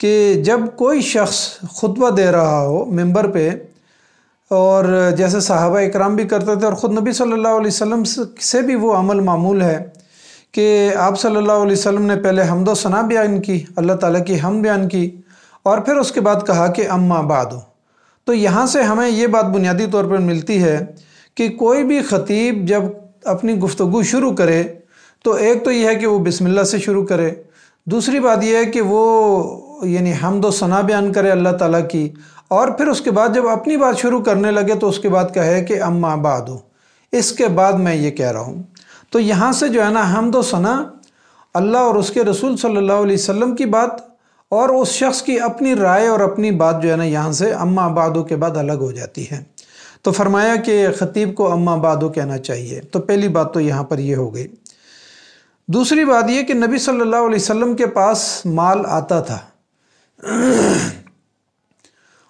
کہ جب کوئی شخص خطبہ دے رہا ہو منبر پہ، اور جیسے صحابہ اکرام بھی کرتے تھے اور خود نبی صلی اللہ علیہ وسلم سے بھی وہ عمل معمول ہے کہ آپ صلی اللہ علیہ وسلم نے پہلے حمد و ثنا بیان کی، اللہ تعالیٰ کی حمد بیان کی، اور پھر اس کے بعد کہا کہ اما بعد۔ تو یہاں سے ہمیں یہ بات بنیادی طور پر ملتی ہے کہ کوئی بھی خطیب جب اپنی گفتگو شروع کرے تو ایک تو یہ ہے کہ وہ بسم اللہ سے شروع کرے، دوسری بات یہ ہے کہ وہ یعنی حمد و ثنا بیان کرے اللہ تعالیٰ کی، اور پھر اس کے بعد جب اپنی بات شروع کرنے لگے تو اس کے بعد کہے کہ اما بعد، اس کے بعد میں یہ کہہ رہا ہوں۔ تو یہاں سے جو ہے نا حمد و ثنا اللہ اور اس کے رسول صلی اللہ علیہ وسلم کی بات اور اس شخص کی اپنی رائے اور اپنی بات جو ہے نا یہاں سے اما بعدو کے بعد الگ ہو جاتی ہے۔ تو فرمایا کہ خطیب کو اما بعدو کہنا چاہیے۔ تو پہلی بات تو یہاں پر یہ ہو گئی۔ دوسری بات یہ کہ نبی صلی اللہ علیہ وسلم کے پاس مال آتا تھا۔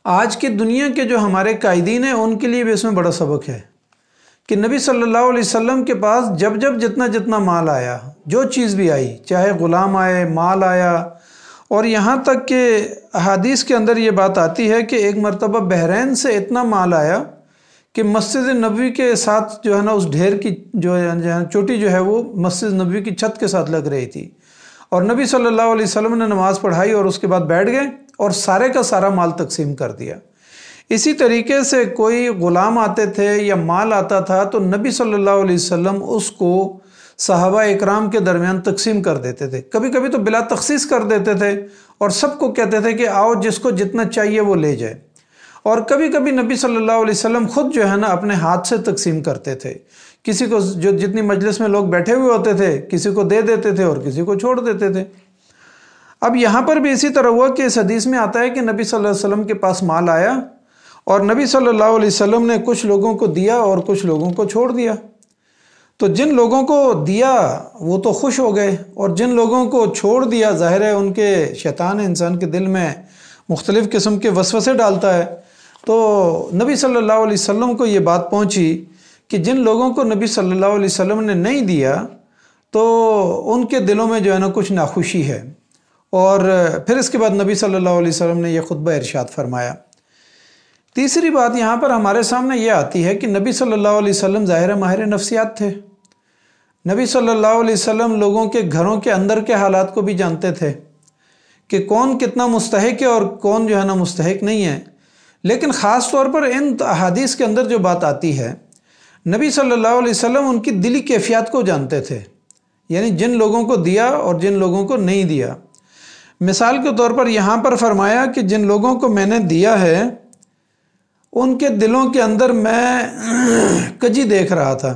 آج کی دنیا کے جو ہمارے قائدین ہیں ان کے لیے بھی اس میں بڑا سبق ہے کہ نبی صلی اللہ علیہ وسلم کے پاس جب جتنا مال آیا، جو چیز بھی آئی، چاہے غلام آئے، مال آیا، اور یہاں تک کہ احادیث کے اندر یہ بات آتی ہے کہ ایک مرتبہ بحرین سے اتنا مال آیا کہ مسجد نبوی کے ساتھ جو ہے نا اس ڈھیر کی جو ہے چوٹی جو ہے وہ مسجد نبوی کی چھت کے ساتھ لگ رہی تھی، اور نبی صلی اللہ علیہ وسلم نے نماز پڑھائی اور اس کے بعد بیٹھ گئے اور سارے کا سارا مال تقسیم کر دیا۔ اسی طریقے سے کوئی غلام آتے تھے یا مال آتا تھا تو نبی صلی اللہ علیہ وسلم اس کو صحابہ اکرام کے درمیان تقسیم کر دیتے تھے، کبھی کبھی تو بلا تخصیص کر دیتے تھے اور سب کو کہتے تھے کہ آؤ جس کو جتنا چاہیے وہ لے جائے، اور کبھی کبھی نبی صلی اللہ علیہ وسلم خود جو ہے نا اپنے ہاتھ سے تقسیم کرتے تھے، کسی کو جو جتنی مجلس میں لوگ بیٹھے ہوئے ہوتے تھے کسی کو دے دیتے تھے اور کسی کو چھوڑ دیتے تھے۔ اب یہاں پر بھی اسی طرح ہوا کہ اس حدیث میں آتا ہے کہ نبی صلی اللہ علیہ وسلم کے پاس مال آیا اور نبی صلی اللہ علیہ وسلم نے کچھ لوگوں کو دیا اور کچھ لوگوں کو چھوڑ دیا۔ تو جن لوگوں کو دیا وہ تو خوش ہو گئے، اور جن لوگوں کو چھوڑ دیا ظاہر ہے ان کے شیطان انسان کے دل میں مختلف قسم کے وسوسے ڈالتا ہے۔ تو نبی صلی اللہ علیہ وسلم کو یہ بات پہنچی کہ جن لوگوں کو نبی صلی اللہ علیہ وسلم نے نہیں دیا تو ان کے دلوں میں جو ہے نا کچھ ناخوشی ہے، اور پھر اس کے بعد نبی صلی اللہ علیہ وسلم نے یہ خطبہ ارشاد فرمایا۔ تیسری بات یہاں پر ہمارے سامنے یہ آتی ہے کہ نبی صلی اللہ علیہ وسلم ظاہر ماہر نفسیات تھے۔ نبی صلی اللہ علیہ وسلم لوگوں کے گھروں کے اندر کے حالات کو بھی جانتے تھے کہ کون کتنا مستحق ہے اور کون جو ہے نا مستحق نہیں ہے، لیکن خاص طور پر ان احادیث کے اندر جو بات آتی ہے نبی صلی اللہ علیہ وسلم ان کی دلی کیفیات کو جانتے تھے، یعنی جن لوگوں کو دیا اور جن لوگوں کو نہیں دیا۔ مثال کے طور پر یہاں پر فرمایا کہ جن لوگوں کو میں نے دیا ہے ان کے دلوں کے اندر میں کجی دیکھ رہا تھا،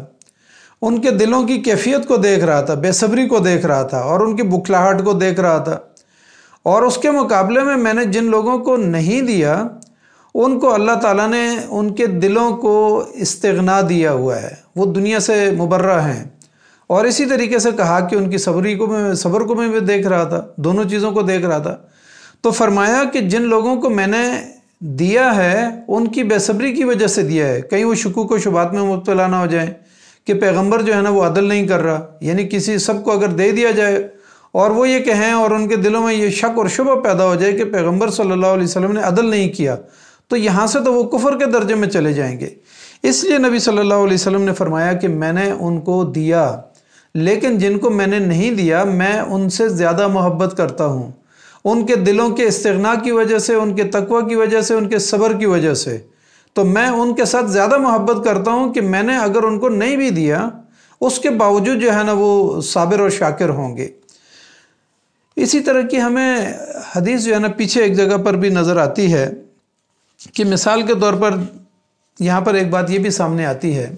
ان کے دلوں کی کیفیت کو دیکھ رہا تھا، بے صبری کو دیکھ رہا تھا اور ان کی بکھلاہٹ کو دیکھ رہا تھا، اور اس کے مقابلے میں نے جن لوگوں کو نہیں دیا ان کو اللہ تعالیٰ نے ان کے دلوں کو استغنا دیا ہوا ہے، وہ دنیا سے مبرہ ہیں، اور اسی طریقے سے کہا کہ ان کی صبر کو میں دیکھ رہا تھا، دونوں چیزوں کو دیکھ رہا تھا۔ تو فرمایا کہ جن لوگوں کو میں نے دیا ہے ان کی بے صبری کی وجہ سے دیا ہے، کہیں وہ شکوک و شبہات میں مبتلا نہ ہو جائیں کہ پیغمبر جو ہے نا وہ عدل نہیں کر رہا، یعنی کسی سب کو اگر دے دیا جائے اور وہ یہ کہیں اور ان کے دلوں میں یہ شک اور شبہ پیدا ہو جائے کہ پیغمبر صلی اللہ علیہ وسلم نے عدل نہیں کیا، تو یہاں سے تو وہ کفر کے درجے میں چلے جائیں گے۔ اس لیے نبی صلی اللہ علیہ وسلم نے فرمایا کہ میں نے ان کو دیا، لیکن جن کو میں نے نہیں دیا میں ان سے زیادہ محبت کرتا ہوں، ان کے دلوں کے استغنا کی وجہ سے، ان کے تقوی کی وجہ سے، ان کے صبر کی وجہ سے، تو میں ان کے ساتھ زیادہ محبت کرتا ہوں کہ میں نے اگر ان کو نہیں بھی دیا اس کے باوجود جو ہے نا وہ صابر اور شاکر ہوں گے۔ اسی طرح کی ہمیں حدیث جو ہے نا پیچھے ایک جگہ پر بھی نظر آتی ہے کہ مثال کے طور پر یہاں پر ایک بات یہ بھی سامنے آتی ہے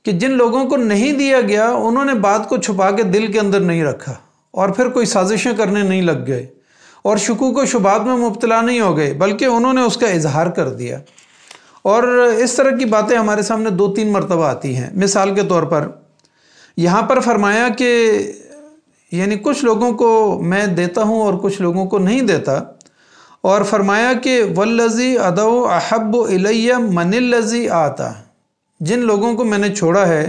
کہ جن لوگوں کو نہیں دیا گیا انہوں نے بات کو چھپا کے دل کے اندر نہیں رکھا اور پھر کوئی سازشیں کرنے نہیں لگ گئے اور شکوک و شبہات میں مبتلا نہیں ہو گئے، بلکہ انہوں نے اس کا اظہار کر دیا، اور اس طرح کی باتیں ہمارے سامنے 2-3 مرتبہ آتی ہیں۔ مثال کے طور پر یہاں پر فرمایا کہ یعنی کچھ لوگوں کو میں دیتا ہوں اور کچھ لوگوں کو نہیں دیتا، اور فرمایا کہ والذی ادعو احب الی من الذی آتا، جن لوگوں کو میں نے چھوڑا ہے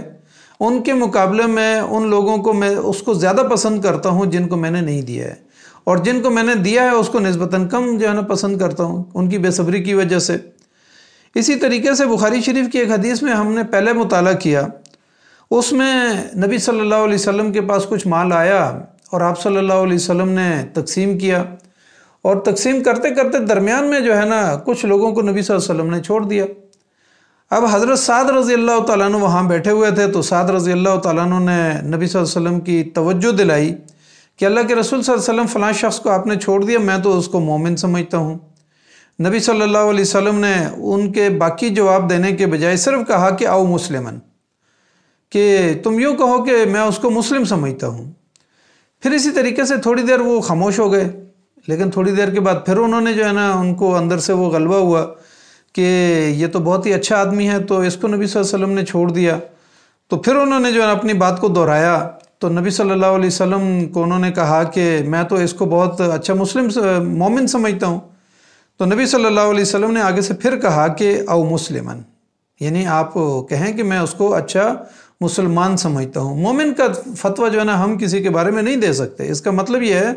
ان کے مقابلے میں ان لوگوں کو میں اس کو زیادہ پسند کرتا ہوں جن کو میں نے نہیں دیا ہے، اور جن کو میں نے دیا ہے اس کو نسبتاً کم جو ہے نا پسند کرتا ہوں ان کی بے صبری کی وجہ سے۔ اسی طریقے سے بخاری شریف کی ایک حدیث میں ہم نے پہلے مطالعہ کیا، اس میں نبی صلی اللہ علیہ وسلم کے پاس کچھ مال آیا اور آپ صلی اللہ علیہ وسلم نے تقسیم کیا، اور تقسیم کرتے کرتے درمیان میں جو ہے نا کچھ لوگوں کو نبی صلی اللہ علیہ وسلم نے چھوڑ دیا۔ اب حضرت سعد رضی اللہ تعالیٰ عنہ وہاں بیٹھے ہوئے تھے، تو سعد رضی اللہ تعالیٰ عنہ نے نبی صلی اللہ علیہ وسلم کی توجہ دلائی کہ اللہ کے رسول صلی اللہ علیہ وسلم فلاں شخص کو آپ نے چھوڑ دیا، میں تو اس کو مومن سمجھتا ہوں۔ نبی صلی اللہ علیہ وسلم نے ان کے باقی جواب دینے کے بجائے صرف کہا کہ او مسلمن، کہ تم یوں کہو کہ میں اس کو مسلم سمجھتا ہوں۔ پھر اسی طریقے سے تھوڑی دیر وہ خاموش ہو گئے، لیکن تھوڑی دیر کے بعد پھر انہوں نے جو ہے نا ان کو اندر سے وہ غلبہ ہوا کہ یہ تو بہت ہی اچھا آدمی ہے، تو اس کو نبی صلی اللہ علیہ وسلم نے چھوڑ دیا۔ تو پھر انہوں نے جو ہے اپنی بات کو دہرایا، تو نبی صلی اللہ علیہ وسلم کو انہوں نے کہا کہ میں تو اس کو بہت اچھا مومن سمجھتا ہوں۔ تو نبی صلی اللہ علیہ وسلم نے آگے سے پھر کہا کہ او مسلمن، یعنی آپ کہیں کہ میں اس کو اچھا مسلمان سمجھتا ہوں۔ مومن کا فتویٰ جو ہے نا ہم کسی کے بارے میں نہیں دے سکتے۔ اس کا مطلب یہ ہے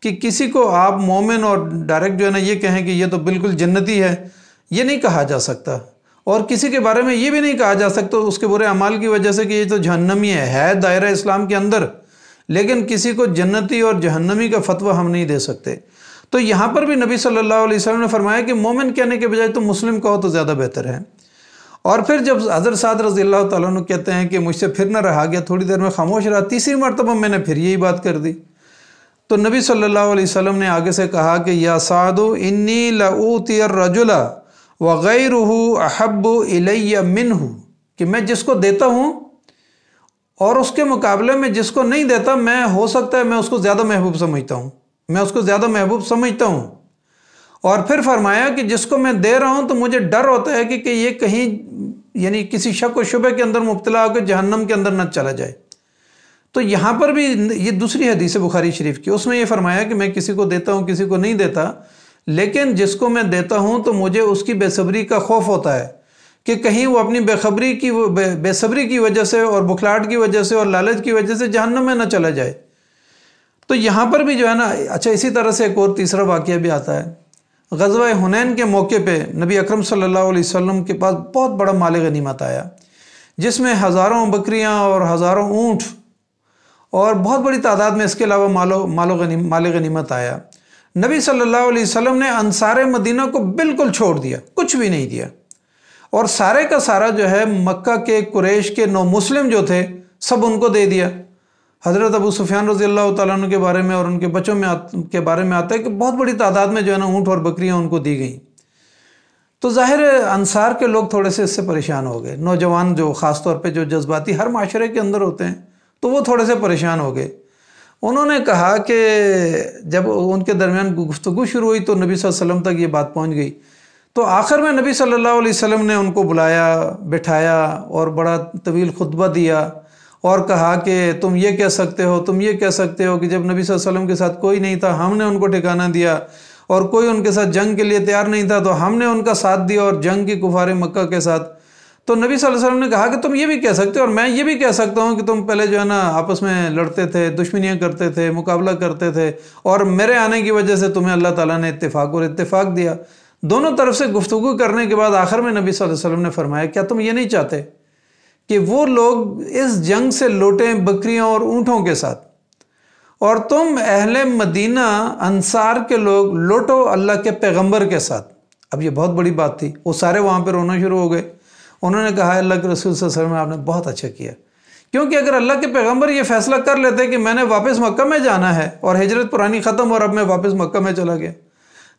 کہ کسی کو آپ مومن اور ڈائریکٹ جو ہے نا یہ کہیں کہ یہ تو بالکل جنتی ہے، یہ نہیں کہا جا سکتا۔ اور کسی کے بارے میں یہ بھی نہیں کہا جا سکتا اس کے برے اعمال کی وجہ سے کہ یہ تو جہنمی ہے دائرہ اسلام کے اندر، لیکن کسی کو جنتی اور جہنمی کا فتویٰ ہم نہیں دے سکتے۔ تو یہاں پر بھی نبی صلی اللہ علیہ وسلم نے فرمایا کہ مومن کہنے کے بجائے تم مسلم کہو تو زیادہ بہتر ہے۔ اور پھر جب حضرت سعد رضی اللہ تعالیٰ عنہ کہتے ہیں کہ مجھ سے پھر نہ رہا گیا، تھوڑی دیر میں خاموش رہا، تیسری مرتبہ میں نے پھر یہی بات کر دی، تو نبی صلی اللہ علیہ وسلم نے آگے سے کہا کہ یا سعد انی لأوتی الرجل وغیرہ احب الی منہ، کہ میں جس کو دیتا ہوں اور اس کے مقابلے میں جس کو نہیں دیتا، میں ہو سکتا ہے میں اس کو زیادہ محبوب سمجھتا ہوں، میں اس کو زیادہ محبوب سمجھتا ہوں۔ اور پھر فرمایا کہ جس کو میں دے رہا ہوں تو مجھے ڈر ہوتا ہے کہ یہ کہیں یعنی کسی شک و شبہ کے اندر مبتلا ہو کے جہنم کے اندر نہ چلا جائے۔ تو یہاں پر بھی یہ دوسری حدیث بخاری شریف کی، اس میں یہ فرمایا کہ میں کسی کو دیتا ہوں کسی کو نہیں دیتا، لیکن جس کو میں دیتا ہوں تو مجھے اس کی بے صبری کا خوف ہوتا ہے کہ کہیں وہ اپنی بے صبری کی وجہ سے اور بخلاہٹ کی وجہ سے اور لالچ کی وجہ سے جہنم میں نہ چلا جائے۔ تو یہاں پر بھی جو ہے نا اچھا اسی طرح سے ایک اور تیسرا واقعہ بھی آتا ہے۔ غزوہ حنین کے موقع پہ نبی اکرم صلی اللہ علیہ وسلم کے پاس بہت بڑا مال غنیمت آیا، جس میں ہزاروں بکریاں اور ہزاروں اونٹ اور بہت بڑی تعداد میں اس کے علاوہ مال غنیمت آیا۔ نبی صلی اللہ علیہ وسلم نے انصار مدینہ کو بالکل چھوڑ دیا، کچھ بھی نہیں دیا، اور سارے کا سارا جو ہے مکہ کے قریش کے نو مسلم جو تھے سب ان کو دے دیا۔ حضرت ابو سفیان رضی اللہ تعالیٰ عنہ کے بارے میں اور ان کے بچوں کے بارے میں آتا ہے کہ بہت بڑی تعداد میں جو ہے نا اونٹ اور بکریاں ان کو دی گئیں۔ تو ظاہر انصار کے لوگ تھوڑے سے اس سے پریشان ہو گئے، نوجوان جو خاص طور پہ جو جذباتی ہر معاشرے کے اندر ہوتے ہیں، تو وہ تھوڑے سے پریشان ہو گئے۔ انہوں نے کہا کہ جب ان کے درمیان گفتگو شروع ہوئی تو نبی صلی اللہ علیہ وسلم تک یہ بات پہنچ گئی، تو آخر میں نبی صلی اللہ علیہ وسلم نے ان کو بلایا، بٹھایا اور بڑا طویل خطبہ دیا اور کہا کہ تم یہ کہہ سکتے ہو، تم یہ کہہ سکتے ہو کہ جب نبی صلی اللہ علیہ وسلم کے ساتھ کوئی نہیں تھا ہم نے ان کو ٹھکانہ دیا، اور کوئی ان کے ساتھ جنگ کے لیے تیار نہیں تھا تو ہم نے ان کا ساتھ دیا اور جنگ کی کفار مکہ کے ساتھ۔ تو نبی صلی اللہ علیہ وسلم نے کہا کہ تم یہ بھی کہہ سکتے ہو اور میں یہ بھی کہہ سکتا ہوں کہ تم پہلے جو ہے نا آپس میں لڑتے تھے، دشمنیاں کرتے تھے، مقابلہ کرتے تھے، اور میرے آنے کی وجہ سے تمہیں اللہ تعالیٰ نے اتفاق دیا۔ دونوں طرف سے گفتگو کرنے کے بعد آخر میں نبی صلی اللہ علیہ وسلم نے فرمایا کیا تم یہ نہیں چاہتے کہ وہ لوگ اس جنگ سے لوٹیں بکریاں اور اونٹوں کے ساتھ، اور تم اہل مدینہ انصار کے لوگ لوٹو اللہ کے پیغمبر کے ساتھ۔ اب یہ بہت بڑی بات تھی، وہ سارے وہاں پہ رونا شروع ہو گئے۔ انہوں نے کہا اللہ کے رسول صلی اللہ علیہ وسلم آپ نے بہت اچھا کیا، کیونکہ اگر اللہ کے پیغمبر یہ فیصلہ کر لیتے کہ میں نے واپس مکہ میں جانا ہے اور ہجرت پرانی ختم اور اب میں واپس مکہ میں چلا گیا،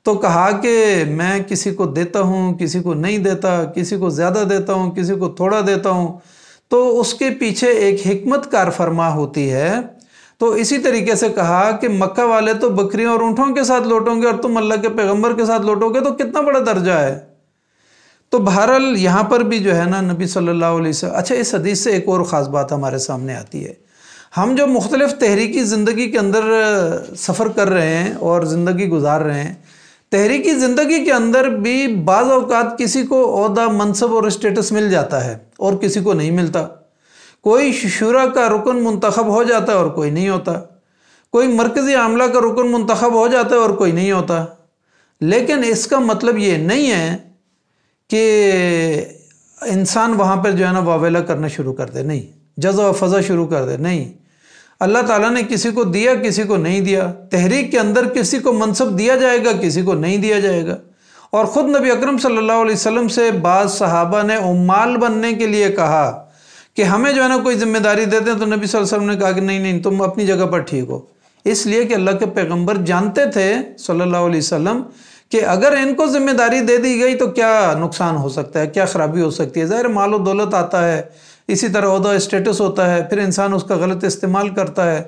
تو کہا کہ میں کسی کو دیتا ہوں کسی کو نہیں دیتا، کسی کو زیادہ دیتا ہوں کسی کو تھوڑا دیتا ہوں، تو اس کے پیچھے ایک حکمت کار فرما ہوتی ہے۔ تو اسی طریقے سے کہا کہ مکہ والے تو بکریوں اور اونٹوں کے ساتھ لوٹوں گے اور تم اللہ کے پیغمبر کے ساتھ لوٹو گے، تو کتنا بڑا درجہ ہے۔ تو بہرحال یہاں پر بھی جو ہے نا نبی صلی اللہ علیہ وسلم، اچھا اس حدیث سے ایک اور خاص بات ہمارے سامنے آتی ہے۔ ہم جو مختلف تحریکی زندگی کے اندر سفر کر رہے ہیں اور زندگی گزار رہے ہیں، تحریکی زندگی کے اندر بھی بعض اوقات کسی کو عہدہ، منصب اور اسٹیٹس مل جاتا ہے اور کسی کو نہیں ملتا۔ کوئی شورا کا رکن منتخب ہو جاتا ہے اور کوئی نہیں ہوتا، کوئی مرکزی عاملہ کا رکن منتخب ہو جاتا ہے اور کوئی نہیں ہوتا، لیکن اس کا مطلب یہ نہیں ہے کہ انسان وہاں پر جو ہے نا واویلا کرنا شروع کر دے، نہیں، جزا و فضا شروع کر دے، نہیں۔ اللہ تعالیٰ نے کسی کو دیا، کسی کو نہیں دیا۔ تحریک کے اندر کسی کو منصب دیا جائے گا، کسی کو نہیں دیا جائے گا۔ اور خود نبی اکرم صلی اللہ علیہ وسلم سے بعض صحابہ نے عمال بننے کے لیے کہا کہ ہمیں جو ہے نا کوئی ذمہ داری دیتے ہیں، تو نبی صلی اللہ علیہ وسلم نے کہا کہ نہیں نہیں، تم اپنی جگہ پر ٹھیک ہو، اس لیے کہ اللہ کے پیغمبر جانتے تھے صلی اللہ علیہ وسلم کہ اگر ان کو ذمہ داری دے دی گئی تو کیا نقصان ہو سکتا ہے، کیا خرابی ہو سکتی ہے۔ ظاہر مال و دولت آتا ہے، اسی طرح عہدہ اسٹیٹس ہوتا ہے، پھر انسان اس کا غلط استعمال کرتا ہے۔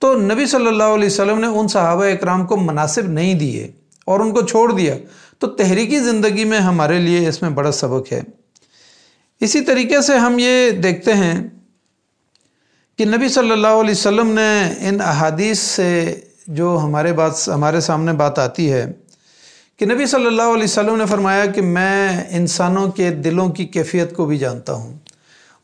تو نبی صلی اللہ علیہ وسلم نے ان صحابہ اکرام کو مناصب نہیں دیے اور ان کو چھوڑ دیا۔ تو تحریکی زندگی میں ہمارے لیے اس میں بڑا سبق ہے۔ اسی طریقے سے ہم یہ دیکھتے ہیں کہ نبی صلی اللہ علیہ وسلم نے ان احادیث سے جو ہمارے سامنے بات آتی ہے کہ نبی صلی اللہ علیہ وسلم نے فرمایا کہ میں انسانوں کے دلوں کی کیفیت کو بھی جانتا ہوں۔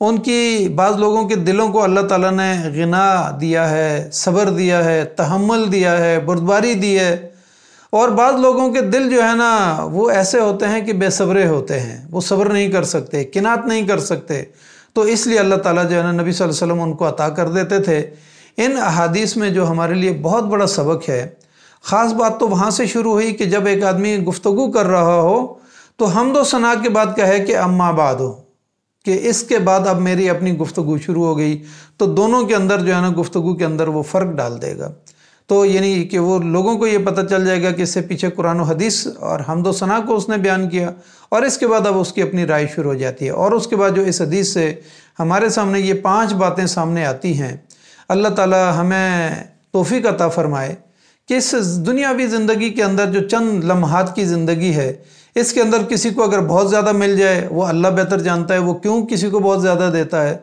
ان کی بعض لوگوں کے دلوں کو اللہ تعالیٰ نے غنا دیا ہے، صبر دیا ہے، تحمل دیا ہے، بردباری دی ہے، اور بعض لوگوں کے دل جو ہے نا وہ ایسے ہوتے ہیں کہ بے صبرے ہوتے ہیں، وہ صبر نہیں کر سکتے، قناعت نہیں کر سکتے۔ تو اس لیے اللہ تعالیٰ جو ہے نا نبی صلی اللہ علیہ وسلم ان کو عطا کر دیتے تھے۔ ان احادیث میں جو ہمارے لیے بہت بڑا سبق ہے، خاص بات تو وہاں سے شروع ہوئی کہ جب ایک آدمی گفتگو کر رہا ہو تو حمد و ثنا کے بعد کہے کہ اما بعد ہو، کہ اس کے بعد اب میری اپنی گفتگو شروع ہو گئی، تو دونوں کے اندر جو ہے نا گفتگو کے اندر وہ فرق ڈال دے گا۔ تو یعنی کہ وہ لوگوں کو یہ پتہ چل جائے گا کہ اس سے پیچھے قرآن و حدیث اور حمد و ثنا کو اس نے بیان کیا، اور اس کے بعد اب اس کی اپنی رائے شروع ہو جاتی ہے۔ اور اس کے بعد جو اس حدیث سے ہمارے سامنے یہ 5 باتیں سامنے آتی ہیں، اللہ تعالی ہمیں توفیق عطا فرمائے کہ اس دنیاوی زندگی کے اندر جو چند لمحات کی زندگی ہے، اس کے اندر کسی کو اگر بہت زیادہ مل جائے، وہ اللہ بہتر جانتا ہے وہ کیوں کسی کو بہت زیادہ دیتا ہے،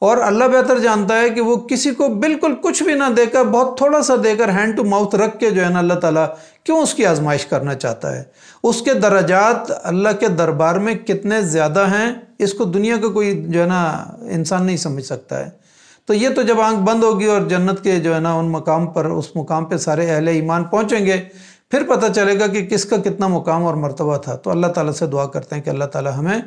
اور اللہ بہتر جانتا ہے کہ وہ کسی کو بالکل کچھ بھی نہ دے کر، بہت تھوڑا سا دے کر، ہینڈ ٹو ماؤتھ رکھ کے جو ہے نا اللہ تعالیٰ کیوں اس کی آزمائش کرنا چاہتا ہے۔ اس کے درجات اللہ کے دربار میں کتنے زیادہ ہیں، اس کو دنیا کا کوئی جو ہے نا انسان نہیں سمجھ سکتا ہے۔ تو یہ تو جب آنکھ بند ہوگی اور جنت کے جو ہے نا اس مقام پہ سارے اہل ایمان پہنچیں گے، پھر پتہ چلے گا کہ کس کا کتنا مقام اور مرتبہ تھا۔ تو اللہ تعالیٰ سے دعا کرتے ہیں کہ اللہ تعالیٰ ہمیں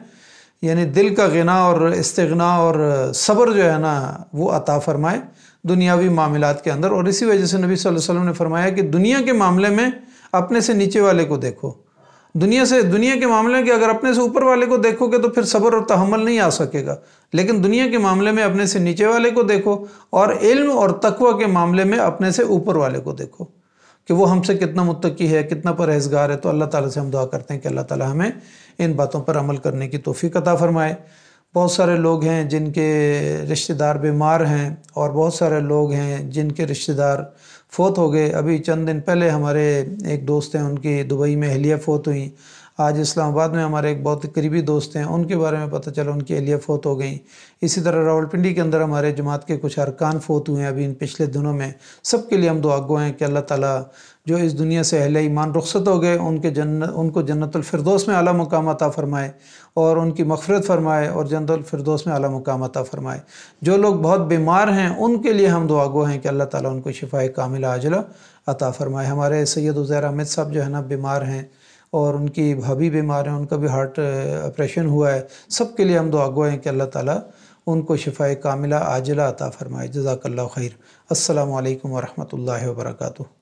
یعنی دل کا غنا اور استغنا اور صبر جو ہے نا وہ عطا فرمائے دنیاوی معاملات کے اندر۔ اور اسی وجہ سے نبی صلی اللہ علیہ وسلم نے فرمایا کہ دنیا کے معاملے میں اپنے سے نیچے والے کو دیکھو، دنیا کے معاملے کے اگر اپنے سے اوپر والے کو دیکھو گے تو پھر صبر اور تحمل نہیں آ سکے گا، لیکن دنیا کے معاملے میں اپنے سے نیچے والے کو دیکھو، اور علم اور تقوی کے معاملے میں اپنے سے اوپر والے کو دیکھو کہ وہ ہم سے کتنا متقی ہے، کتنا پرہیزگار ہے۔ تو اللہ تعالیٰ سے ہم دعا کرتے ہیں کہ اللہ تعالیٰ ہمیں ان باتوں پر عمل کرنے کی توفیق عطا فرمائے۔ بہت سارے لوگ ہیں جن کے رشتہ دار بیمار ہیں، اور بہت سارے لوگ ہیں جن کے رشتہ دار فوت ہو گئے۔ ابھی چند دن پہلے ہمارے ایک دوست ہیں، ان کی دبئی میں اہلیہ فوت ہوئیں۔ آج اسلام آباد میں ہمارے ایک بہت قریبی دوست ہیں، ان کے بارے میں پتہ چلا ان کی اہلیہ فوت ہو گئیں۔ اسی طرح راولپنڈی کے اندر ہمارے جماعت کے کچھ ارکان فوت ہوئے ہیں ابھی ان پچھلے دنوں میں۔ سب کے لیے ہم دعا گو ہیں کہ اللہ تعالیٰ جو اس دنیا سے اہل ایمان رخصت ہو گئے، ان کو جنت الفردوس میں اعلیٰ مقام عطا فرمائے، اور ان کی مغفرت فرمائے، اور جنت الفردوس میں اعلیٰ مقام عطا فرمائے۔ جو لوگ بہت بیمار ہیں ان کے لیے ہم دعا گو ہیں کہ اللہ تعالیٰ ان کو شفائے کاملہ عاجلہ عطا فرمائے۔ ہمارے سید عزیر احمد صاحب جو ہے نا بیمار ہیں، اور ان کی بھابھی بیمار ہیں، ان کا بھی ہارٹ آپریشن ہوا ہے۔ سب کے لیے ہم دعا گو ہیں کہ اللہ تعالیٰ ان کو شفائے کاملہ عاجلہ عطا فرمائے۔ جزاک اللہ خیر۔ السلام علیکم ورحمۃ اللہ وبرکاتہ۔